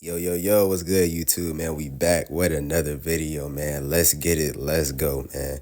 Yo, what's good, YouTube, man? We back with another video, man. Let's get it. Let's go, man.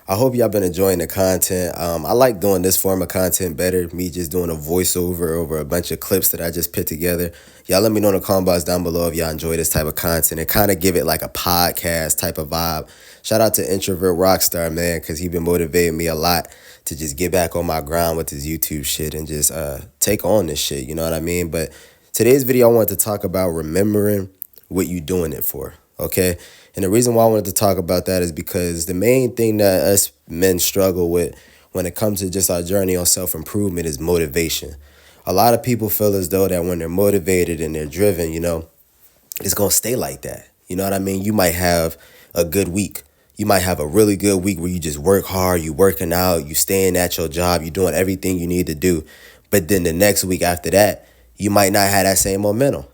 I hope y'all been enjoying the content. I like doing this form of content better. Me just doing a voiceover over a bunch of clips that I just put together. Y'all let me know in the comment box down below if y'all enjoy this type of content and kind of give it like a podcast type of vibe. Shout out to Introvert Rockstar, man, because he been motivating me a lot to just get back on my grind with his YouTube shit and just take on this shit, you know what I mean? But today's video, I wanted to talk about remembering what you're doing it for, okay? And the reason why I wanted to talk about that is because the main thing that us men struggle with when it comes to just our journey on self-improvement is motivation. A lot of people feel as though that when they're motivated and they're driven, it's going to stay like that. You know what I mean? You might have a good week. You might have a really good week where you just work hard, you working out, you staying at your job, you doing everything you need to do. But then the next week after that, you might not have that same momentum.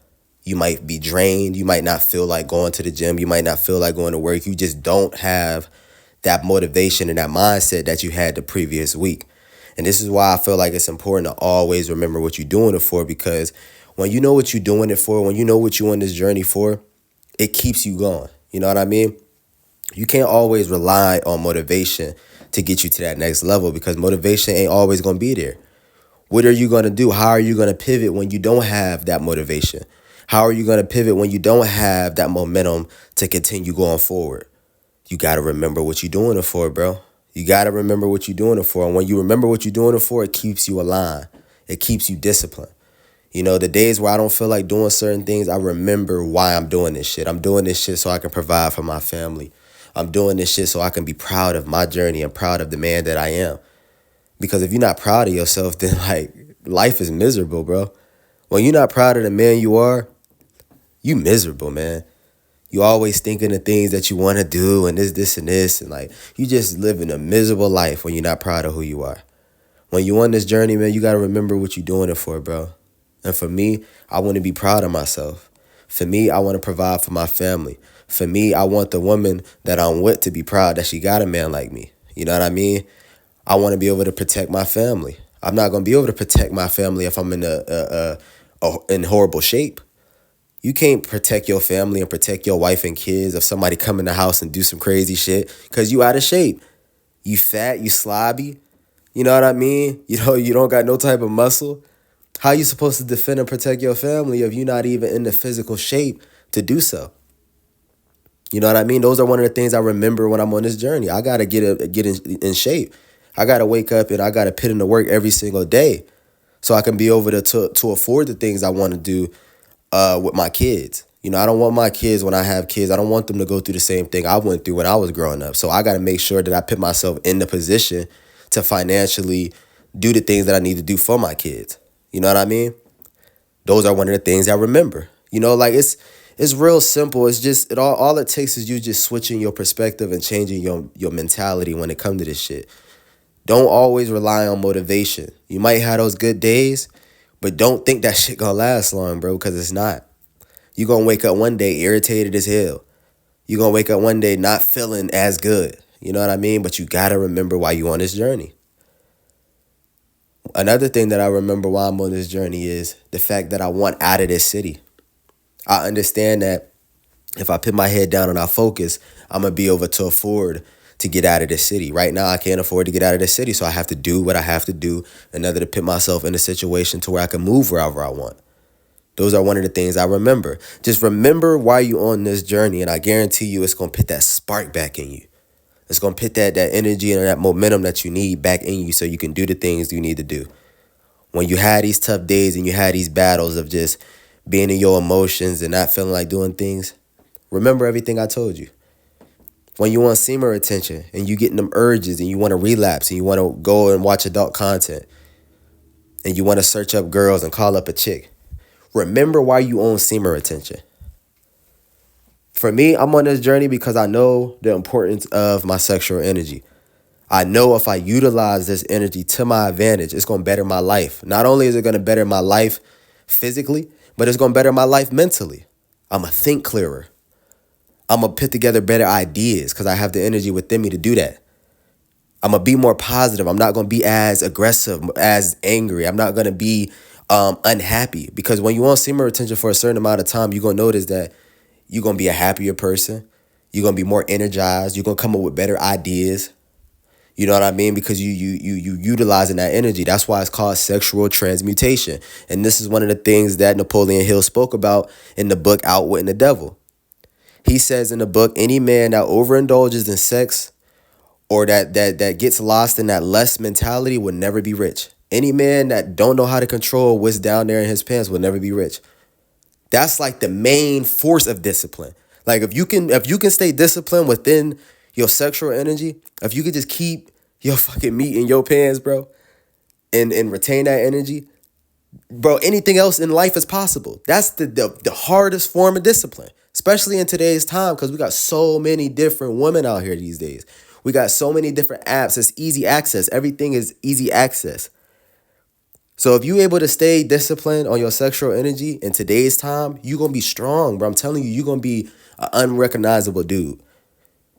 You might be drained. You might not feel like going to the gym. You might not feel like going to work. You just don't have that motivation and that mindset that you had the previous week. And this is why I feel like it's important to always remember what you're doing it for, because when you know what you're doing it for, when you know what you're on this journey for, it keeps you going. You know what I mean? You can't always rely on motivation to get you to that next level, because motivation ain't always going to be there. What are you going to do? How are you going to pivot when you don't have that motivation? How are you going to pivot when you don't have that momentum to continue going forward? You got to remember what you're doing it for, bro. You got to remember what you're doing it for. And when you remember what you're doing it for, it keeps you aligned. It keeps you disciplined. You know, the days where I don't feel like doing certain things, I remember why I'm doing this shit. I'm doing this shit so I can provide for my family. I'm doing this shit so I can be proud of my journey and proud of the man that I am. Because if you're not proud of yourself, then like life is miserable, bro. When you're not proud of the man you are, you miserable, man. You always thinking of things that you want to do and this, and this. And like you just living a miserable life when you're not proud of who you are. When you're on this journey, man, you got to remember what you're doing it for, bro. And for me, I want to be proud of myself. For me, I want to provide for my family. For me, I want the woman that I'm with to be proud that she got a man like me. You know what I mean? I want to be able to protect my family. I'm not going to be able to protect my family if I'm in horrible shape. You can't protect your family and protect your wife and kids if somebody come in the house and do some crazy shit because you out of shape. You fat, you slobby. You know what I mean? You don't got no type of muscle. How you supposed to defend and protect your family if you're not even in the physical shape to do so? You know what I mean? Those are one of the things I remember when I'm on this journey. I got to get in shape. I got to wake up and I got to put in the work every single day so I can be able to afford the things I want to do with my kids. You know, I don't want my kids, when I have kids, I don't want them to go through the same thing I went through when I was growing up. So I got to make sure that I put myself in the position to financially do the things that I need to do for my kids. You know what I mean? Those are one of the things I remember. You know, like it's real simple. It's just all it takes is you just switching your perspective and changing your mentality when it comes to this shit. Don't always rely on motivation. You might have those good days, but don't think that shit gonna last long, bro, because it's not. You're gonna wake up one day irritated as hell. You're gonna wake up one day not feeling as good. You know what I mean? But you gotta remember why you on this journey. Another thing that I remember why I'm on this journey is the fact that I want out of this city. I understand that if I put my head down and I focus, I'm going to be able to afford to get out of this city. Right now, I can't afford to get out of this city, so I have to do what I have to do in order to put myself in a situation to where I can move wherever I want. Those are one of the things I remember. Just remember why you're on this journey, and I guarantee you it's going to put that spark back in you. It's going to put that energy and that momentum that you need back in you so you can do the things you need to do. When you had these tough days and you had these battles of just being in your emotions and not feeling like doing things, remember everything I told you. When you want semen retention and you getting them urges and you want to relapse and you want to go and watch adult content and you want to search up girls and call up a chick, remember why you own semen retention. For me, I'm on this journey because I know the importance of my sexual energy. I know if I utilize this energy to my advantage, it's going to better my life. Not only is it going to better my life physically, but it's going to better my life mentally. I'm going to think clearer. I'm going to put together better ideas because I have the energy within me to do that. I'm going to be more positive. I'm not going to be as aggressive, as angry. I'm not going to be unhappy. Because when you want semen retention for a certain amount of time, you're gonna notice that you're gonna be a happier person. You're gonna be more energized. You're gonna come up with better ideas. You know what I mean? Because you utilizing that energy. That's why it's called sexual transmutation. And this is one of the things that Napoleon Hill spoke about in the book Outwitting the Devil. He says in the book, any man that overindulges in sex or that gets lost in that lust mentality will never be rich. Any man that don't know how to control what's down there in his pants will never be rich. That's like the main force of discipline. Like if you can stay disciplined within your sexual energy, if you could just keep your fucking meat in your pants, bro, and retain that energy, bro, anything else in life is possible. That's the hardest form of discipline, especially in today's time, because we got so many different women out here these days. We got so many different apps. It's easy access. Everything is easy access. So if you're able to stay disciplined on your sexual energy in today's time, you're going to be strong, bro. I'm telling you, you're going to be an unrecognizable dude.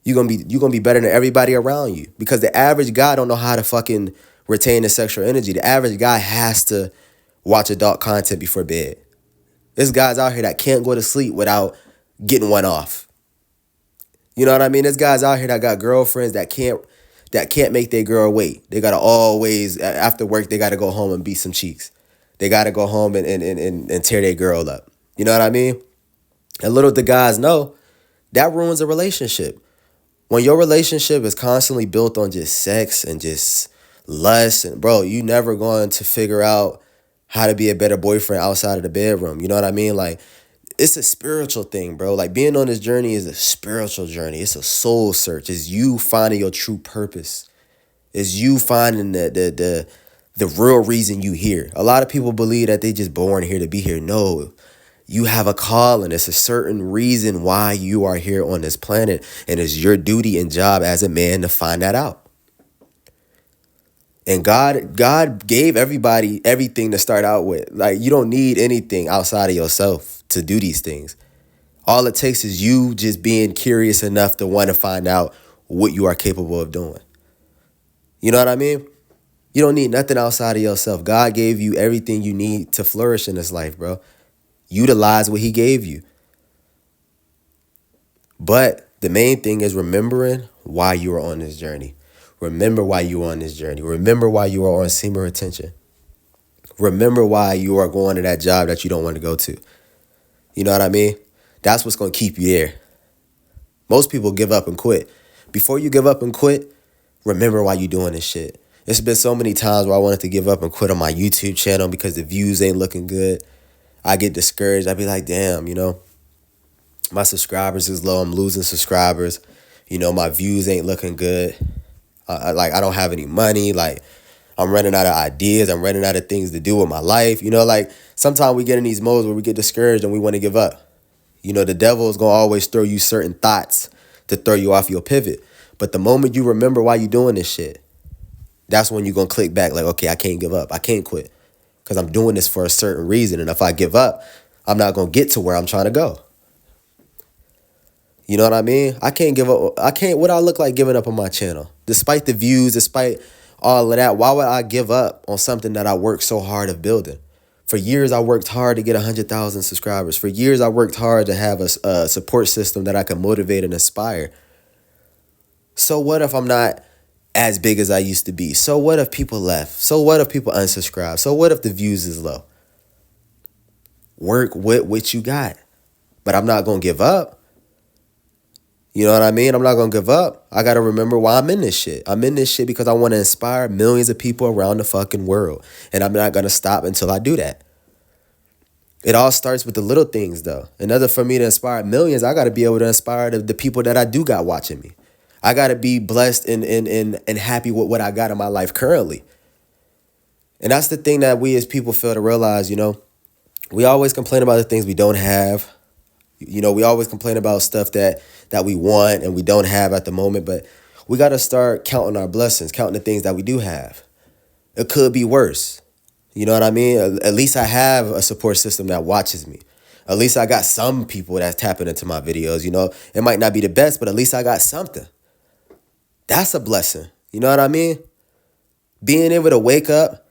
You're gonna be better than everybody around you, because the average guy don't know how to fucking retain the sexual energy. The average guy has to watch adult content before bed. There's guys out here that can't go to sleep without getting one off. You know what I mean? There's guys out here that got girlfriends that can't make their girl wait. They gotta always, after work, they gotta go home and beat some cheeks. They gotta go home and tear their girl up. You know what I mean? And little the guys know, that ruins a relationship. When your relationship is constantly built on just sex and just lust, and bro, you never going to figure out how to be a better boyfriend outside of the bedroom. You know what I mean? Like, it's a spiritual thing, bro. Like, being on this journey is a spiritual journey. It's a soul search. It's you finding your true purpose. It's you finding the real reason you here. A lot of people believe that they just born here to be here. No. You have a calling. It's a certain reason why you are here on this planet. And it's your duty and job as a man to find that out. And God gave everybody everything to start out with. Like, you don't need anything outside of yourself to do these things. All it takes is you just being curious enough to want to find out what you are capable of doing. You know what I mean? You don't need nothing outside of yourself. God gave you everything you need to flourish in this life, bro. Utilize what he gave you. But the main thing is remembering why you are on this journey. Remember why you are on this journey. Remember why you are on semen retention. Remember why you are going to that job that you don't want to go to. You know what I mean? That's what's going to keep you there. Most people give up and quit. Before you give up and quit, remember why you're doing this shit. There's been so many times where I wanted to give up and quit on my YouTube channel because the views ain't looking good. I get discouraged. I be like, damn, you know, my subscribers is low. I'm losing subscribers. You know, my views ain't looking good. I don't have any money. Like, I'm running out of ideas. I'm running out of things to do with my life. You know, like, sometimes we get in these modes where we get discouraged and we want to give up. You know, the devil is going to always throw you certain thoughts to throw you off your pivot. But the moment you remember why you're doing this shit, that's when you're going to click back like, okay, I can't give up. I can't quit. Because I'm doing this for a certain reason. And if I give up, I'm not going to get to where I'm trying to go. You know what I mean? I can't give up. What I look like giving up on my channel. Despite the views, despite all of that, why would I give up on something that I worked so hard of building? For years, I worked hard to get 100,000 subscribers. For years, I worked hard to have a support system that I can motivate and inspire. So what if I'm not as big as I used to be? So what if people left? So what if people unsubscribe? So what if the views is low? Work with what you got. But I'm not going to give up. You know what I mean? I'm not going to give up. I got to remember why I'm in this shit. I'm in this shit because I want to inspire millions of people around the fucking world. And I'm not going to stop until I do that. It all starts with the little things, though. In order for me to inspire millions, I got to be able to inspire the people that I do got watching me. I got to be blessed and happy with what I got in my life currently. And that's the thing that we as people fail to realize, you know. We always complain about the things we don't have. You know, we always complain about stuff that we want and we don't have at the moment. But we got to start counting our blessings, counting the things that we do have. It could be worse. You know what I mean? At least I have a support system that watches me. At least I got some people that's tapping into my videos. You know, it might not be the best, but at least I got something. That's a blessing. You know what I mean? Being able to wake up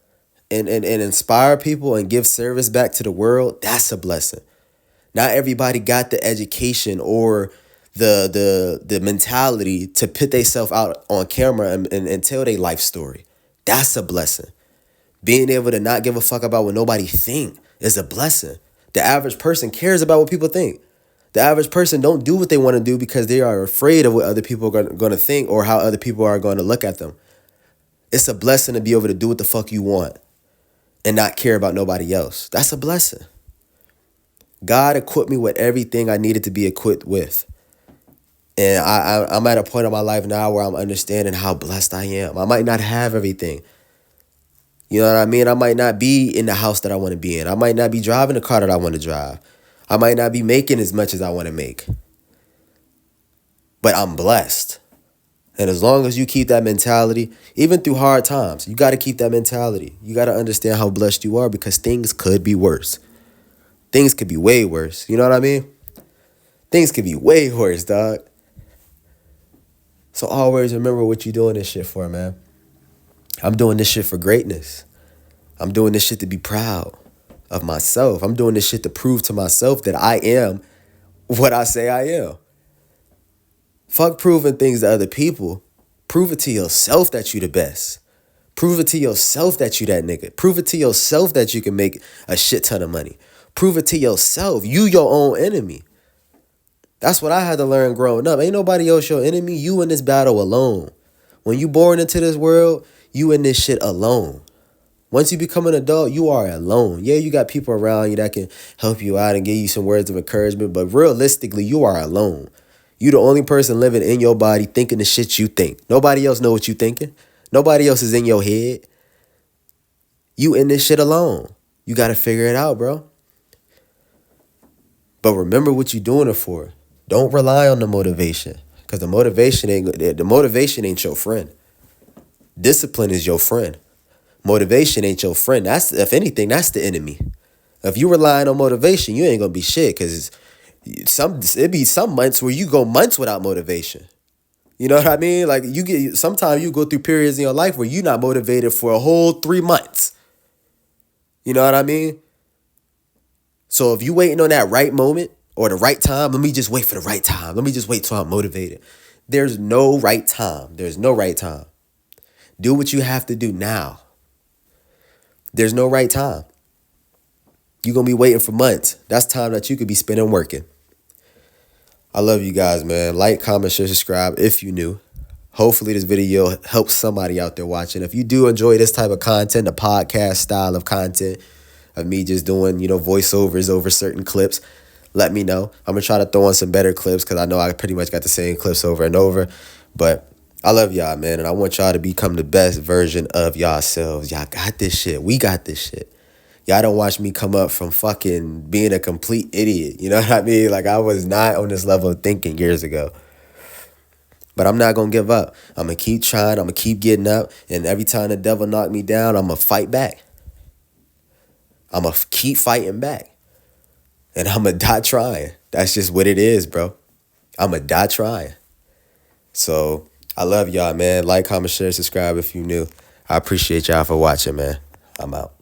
and inspire people and give service back to the world, that's a blessing. Not everybody got the education or the mentality to put themselves out on camera and tell their life story. That's a blessing. Being able to not give a fuck about what nobody think is a blessing. The average person cares about what people think. The average person don't do what they want to do because they are afraid of what other people are going to think or how other people are going to look at them. It's a blessing to be able to do what the fuck you want and not care about nobody else. That's a blessing. God equipped me with everything I needed to be equipped with. And I'm at a point in my life now where I'm understanding how blessed I am. I might not have everything. You know what I mean? I might not be in the house that I want to be in. I might not be driving the car that I want to drive. I might not be making as much as I want to make. But I'm blessed. And as long as you keep that mentality, even through hard times, you got to keep that mentality. You got to understand how blessed you are because things could be worse. Things could be way worse. You know what I mean? Things could be way worse, dog. So always remember what you're doing this shit for, man. I'm doing this shit for greatness. I'm doing this shit to be proud of myself. I'm doing this shit to prove to myself that I am what I say I am. Fuck proving things to other people. Prove it to yourself that you the best. Prove it to yourself that you that nigga. Prove it to yourself that you can make a shit ton of money. Prove it to yourself. You your own enemy. That's what I had to learn growing up. Ain't nobody else your enemy. You in this battle alone. When you born into this world, you in this shit alone. Once you become an adult, you are alone. Yeah, you got people around you that can help you out and give you some words of encouragement, but realistically, you are alone. You the only person living in your body thinking the shit you think. Nobody else know what you thinking. Nobody else is in your head. You in this shit alone. You got to figure it out, bro. But remember what you're doing it for. Don't rely on the motivation, because the motivation ain't your friend. Discipline is your friend. Motivation ain't your friend. That's, if anything, that's the enemy. If you relying on motivation, you ain't gonna be shit, because it be some months where you go months without motivation. You know what I mean? Like sometimes you go through periods in your life where you're not motivated for a whole 3 months. You know what I mean? So if you waiting on that right moment or the right time, let me just wait for the right time. Let me just wait till I'm motivated. There's no right time. There's no right time. Do what you have to do now. There's no right time. You're going to be waiting for months. That's time that you could be spending working. I love you guys, man. Like, comment, share, subscribe if you new. Hopefully this video helps somebody out there watching. If you do enjoy this type of content, the podcast style of content, of me just doing, voiceovers over certain clips, let me know. I'm going to try to throw on some better clips because I know I pretty much got the same clips over and over. But I love y'all, man, and I want y'all to become the best version of yourselves. Y'all got this shit. We got this shit. Y'all don't watch me come up from fucking being a complete idiot. You know what I mean? Like, I was not on this level of thinking years ago. But I'm not going to give up. I'm going to keep trying. I'm going to keep getting up. And every time the devil knock me down, I'm going to fight back. I'm going to keep fighting back. And I'm going to die trying. That's just what it is, bro. I'm going to die trying. So I love y'all, man. Like, comment, share, subscribe if you new. I appreciate y'all for watching, man. I'm out.